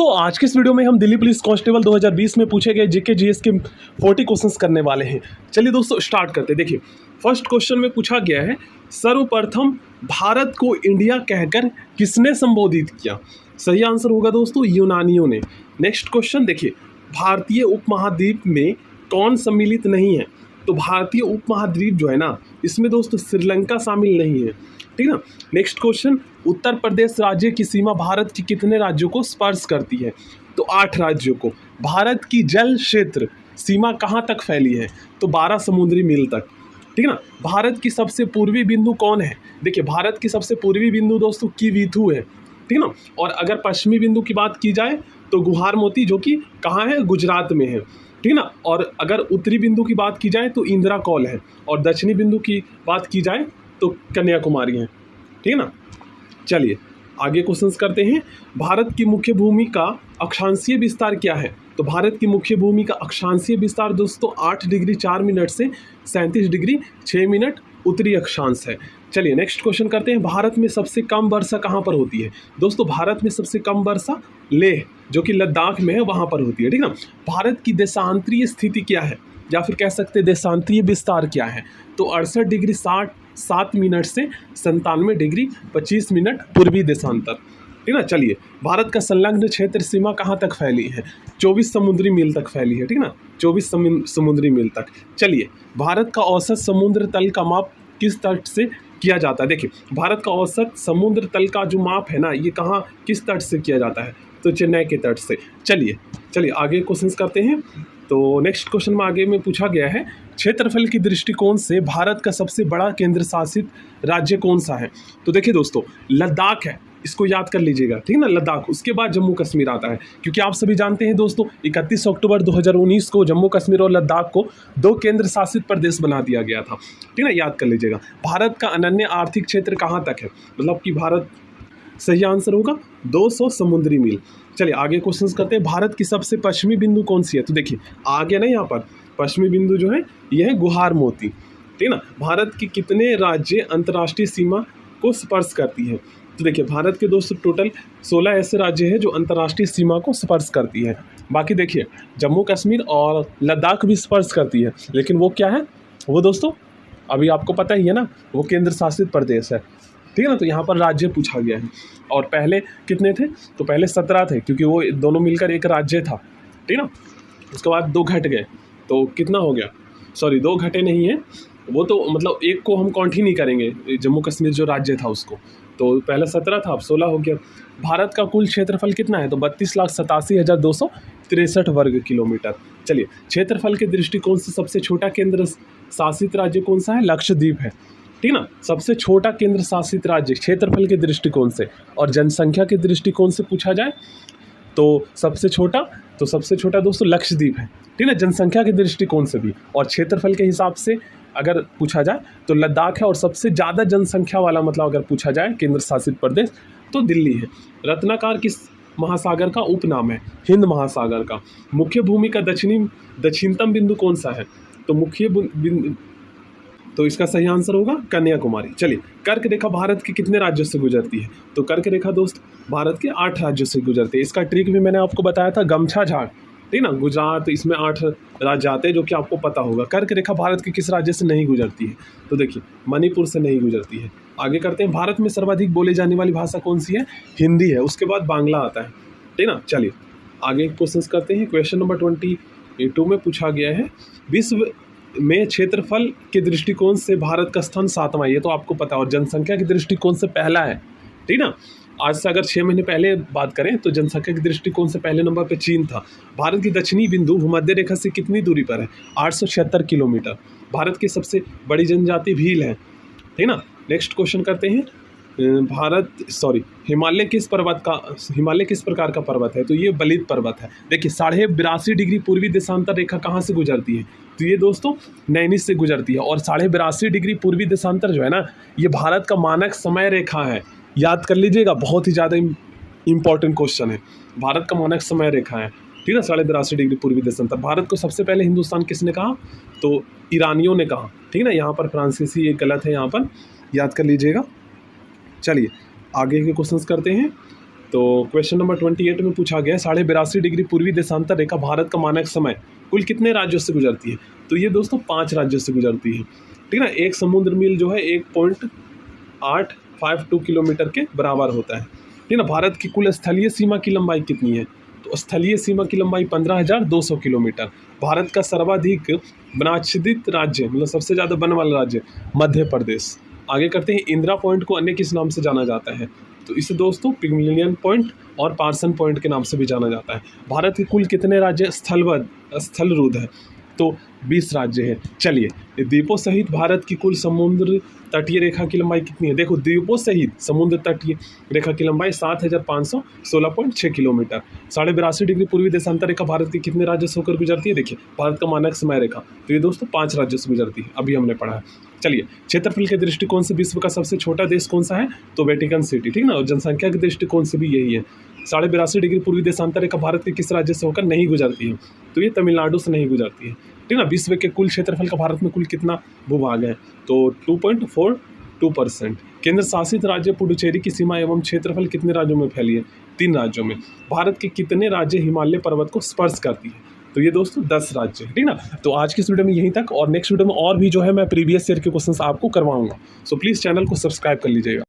दोस्तों आज के इस वीडियो में हम दिल्ली पुलिस कांस्टेबल 2020 में पूछे गए जीके जीएस के 40 क्वेश्चंस करने वाले हैं। चलिए दोस्तों स्टार्ट करते हैं। देखिए फर्स्ट क्वेश्चन में पूछा गया है, सर्वप्रथम भारत को इंडिया कहकर किसने संबोधित किया? सही आंसर होगा दोस्तों यूनानियों ने। नेक्स्ट क्वेश्चन देखिए, भारतीय उपमहाद्वीप में कौन सम्मिलित नहीं है? तो भारतीय उपमहाद्वीप जो है ना, इसमें दोस्तों श्रीलंका शामिल नहीं है, ठीक ना। नेक्स्ट क्वेश्चन, उत्तर प्रदेश राज्य की सीमा भारत के कितने राज्यों को स्पर्श करती है? तो 8 राज्यों को। भारत की जल क्षेत्र सीमा कहाँ तक फैली है? तो 12 समुद्री मील तक, ठीक है ना। भारत की सबसे पूर्वी बिंदु कौन है? देखिए भारत की सबसे पूर्वी बिंदु दोस्तों किवीथू है, ठीक ना। और अगर पश्चिमी बिंदु की बात की जाए तो गुहार मोती, जो कि कहाँ है? गुजरात में है, ठीक ना। और अगर उत्तरी बिंदु की बात की जाए तो इंदिरा कौल है, और दक्षिणी बिंदु की बात की जाए तो कन्याकुमारी है, ठीक है ना। चलिए आगे क्वेश्चंस करते हैं। भारत की मुख्य भूमि का अक्षांशीय विस्तार क्या है? तो भारत की मुख्य भूमि का अक्षांशीय विस्तार दोस्तों 8 डिग्री 4 मिनट से 37 डिग्री 6 मिनट उत्तरी अक्षांश है। चलिए नेक्स्ट क्वेश्चन करते हैं। भारत में सबसे कम वर्षा कहाँ पर होती है? दोस्तों भारत में सबसे कम वर्षा लेह, जो कि लद्दाख में है, वहाँ पर होती है, ठीक ना। भारत की देशांतरीय स्थिति क्या है, या फिर कह सकते हैं देशांतरीय विस्तार क्या है? तो 68 डिग्री 7 मिनट से 97 डिग्री 25 मिनट पूर्वी देशांतर, ठीक ना। चलिए भारत का संलग्न क्षेत्र सीमा कहाँ तक फैली है? 24 समुद्री मील तक फैली है, ठीक ना, 24 समुद्री मील तक। चलिए भारत का औसत समुद्र तल का माप किस तट से किया जाता है? देखिए भारत का औसत समुद्र तल का जो माप है ना, ये कहाँ किस तट से किया जाता है? तो चेन्नई के तट से। चलिए आगे क्वेश्चंस करते हैं। तो नेक्स्ट क्वेश्चन में आगे में पूछा गया है, क्षेत्रफल की दृष्टिकोण से भारत का सबसे बड़ा केंद्र शासित राज्य कौन सा है? तो देखिए दोस्तों लद्दाख है, इसको याद कर लीजिएगा, ठीक है ना, लद्दाख। उसके बाद जम्मू कश्मीर आता है, क्योंकि आप सभी जानते हैं दोस्तों 31 अक्टूबर 2019 को जम्मू कश्मीर और लद्दाख को 2 केंद्र शासित प्रदेश बना दिया गया था, ठीक है ना, याद कर लीजिएगा। भारत का अनन्य आर्थिक क्षेत्र कहाँ तक है? मतलब कि भारत, सही आंसर होगा 200 समुद्री मील। चलिए आगे क्वेश्चंस करते हैं। भारत की सबसे पश्चिमी बिंदु कौन सी है? तो देखिए आगे ना, यहाँ पर पश्चिमी बिंदु जो है यह है गुहार मोती, ठीक है ना। भारत की कितने राज्य अंतर्राष्ट्रीय सीमा को स्पर्श करती है? तो देखिए भारत के दोस्तों टोटल 16 ऐसे राज्य हैं जो अंतर्राष्ट्रीय सीमा को स्पर्श करती है। बाकी देखिए जम्मू कश्मीर और लद्दाख भी स्पर्श करती है, लेकिन वो क्या है? वो दोस्तों अभी आपको पता ही है ना, वो केंद्र शासित प्रदेश है, ठीक है ना। तो यहाँ पर राज्य पूछा गया है, और पहले कितने थे? तो पहले 17 थे, क्योंकि वो दोनों मिलकर एक राज्य था, ठीक ना। उसके बाद 2 घट गए, तो कितना हो गया? सॉरी 2 घटे नहीं है वो, तो मतलब एक को हम काउंट ही नहीं करेंगे, जम्मू कश्मीर जो राज्य था उसको। तो पहले 17 था, अब 16 हो गया। भारत का कुल क्षेत्रफल कितना है? तो 32,87,263 वर्ग किलोमीटर। चलिए क्षेत्रफल के दृष्टिकोण से सबसे छोटा केंद्र शासित राज्य कौन सा है? लक्षद्वीप है, ठीक ना। सबसे छोटा केंद्र शासित राज्य क्षेत्रफल के दृष्टिकोण से और जनसंख्या के दृष्टिकोण से पूछा जाए तो सबसे छोटा दोस्तों लक्षद्वीप है, ठीक है, जनसंख्या के दृष्टिकोण से भी, और क्षेत्रफल के हिसाब से अगर पूछा जाए तो लद्दाख है, और सबसे ज़्यादा जनसंख्या वाला मतलब अगर पूछा जाए केंद्र शासित प्रदेश तो दिल्ली है। रत्नाकर किस महासागर का उपनाम है? हिंद महासागर का। मुख्य भूमि का दक्षिणतम बिंदु कौन सा है? तो मुख्य बिंदु, तो इसका सही आंसर होगा कन्याकुमारी। चलिए कर्क रेखा भारत के कितने राज्यों से गुजरती है? तो कर्क रेखा दोस्त भारत के 8 राज्यों से गुजरती है। इसका ट्रिक भी मैंने आपको बताया था, गमछा झाड़, ठीक ना, गुजरात, इसमें 8 राज्य आते हैं, जो कि आपको पता होगा। कर्क रेखा भारत के किस राज्य से नहीं गुजरती है? तो देखिए मणिपुर से नहीं गुजरती है। आगे करते हैं। भारत में सर्वाधिक बोले जाने वाली भाषा कौन सी है? हिंदी है, उसके बाद बांग्ला आता है, ठीक ना। चलिए आगे क्वेश्चन करते हैं। क्वेश्चन नंबर 22 में पूछा गया है, विश्व में क्षेत्रफल के दृष्टिकोण से भारत का स्थान 7वां, ये तो आपको पता है, और जनसंख्या के दृष्टिकोण से पहला है, ठीक ना। आज से अगर 6 महीने पहले बात करें तो जनसंख्या के दृष्टिकोण से पहले नंबर पे चीन था। भारत की दक्षिणी बिंदु भूमध्य रेखा से कितनी दूरी पर है? 876 किलोमीटर। भारत की सबसे बड़ी जनजाति भील है, ठीक ना। नेक्स्ट क्वेश्चन करते हैं। हिमालय किस प्रकार का पर्वत है? तो ये बलित पर्वत है। देखिए 82.5 डिग्री पूर्वी देशांतर रेखा कहाँ से गुजरती है? तो ये दोस्तों नैनी से गुजरती है, और 82.5 डिग्री पूर्वी देशांतर जो है ना, ये भारत का मानक समय रेखा है, याद कर लीजिएगा, बहुत ही ज़्यादा इंपॉर्टेंट क्वेश्चन है। भारत का मानक समय रेखा है, ठीक है, 82.5 डिग्री पूर्वी देशांतर। भारत को सबसे पहले हिंदुस्तान किसने कहा? तो ईरानियों ने कहा, ठीक है ना। यहाँ पर फ्रांसीसी एक गलत है, यहाँ पर याद कर लीजिएगा। चलिए आगे के क्वेश्चंस करते हैं। तो क्वेश्चन नंबर 28 में पूछा गया 82.5 डिग्री पूर्वी देशांतर रेखा भारत का मानक समय कुल कितने राज्यों से गुजरती है? तो ये दोस्तों 5 राज्यों से गुजरती है, ठीक है ना। एक समुद्र मील जो है 1.852 किलोमीटर के बराबर होता है, ठीक है ना। भारत की कुल स्थलीय सीमा की लंबाई कितनी है? तो स्थलीय सीमा की लंबाई 15,200 किलोमीटर। भारत का सर्वाधिक वनाच्छादित राज्य, मतलब सबसे ज़्यादा वन वाला राज्य, मध्य प्रदेश। आगे करते हैं, इंदिरा पॉइंट को अन्य किस नाम से जाना जाता है? तो इसे दोस्तों पिगमिलियन पॉइंट और पार्सन पॉइंट के नाम से भी जाना जाता है। भारत के कुल कितने राज्य स्थलरुद्ध है? तो 20 राज्य है। चलिए, द्वीपों सहित भारत की कुल समुद्र तटीय रेखा की लंबाई कितनी है? देखो, द्वीपों सहित समुद्र तटीय रेखा की लंबाई 7,516.6 किलोमीटर। 82.5 डिग्री पूर्वी देशांतर रेखा भारत के कितने राज्यों से होकर गुजरती है? देखिए, भारत का मानक समय रेखा, तो ये दोस्तों 5 राज्यों से गुजरती है, अभी हमने पढ़ा है। चलिए, क्षेत्रफल के दृष्टिकोण से विश्व का सबसे छोटा देश कौन सा है? तो वेटिकन सिटी, ठीक ना। और जनसंख्या के दृष्टिकोण से भी यही है। 82.5 डिग्री पूर्वी देशांतर रेखा भारत के किस राज्य से होकर नहीं गुजरती है? तो ये तमिलनाडु से नहीं गुजरती है, ठीक ना। विश्व के कुल क्षेत्रफल का भारत में कुल कितना भूभाग है? तो 2.42%। केंद्र शासित राज्य पुडुचेरी की सीमा एवं क्षेत्रफल कितने राज्यों में फैली है? 3 राज्यों में। भारत के कितने राज्य हिमालय पर्वत को स्पर्श करती है? तो ये दोस्तों 10 राज्य, ठीक ना। तो आज की इस वीडियो में यहीं तक, और नेक्स्ट वीडियो में और भी जो है मैं प्रीवियस ईयर के क्वेश्चंस आपको करवाऊंगा। सो प्लीज़ चैनल को सब्सक्राइब कर लीजिएगा।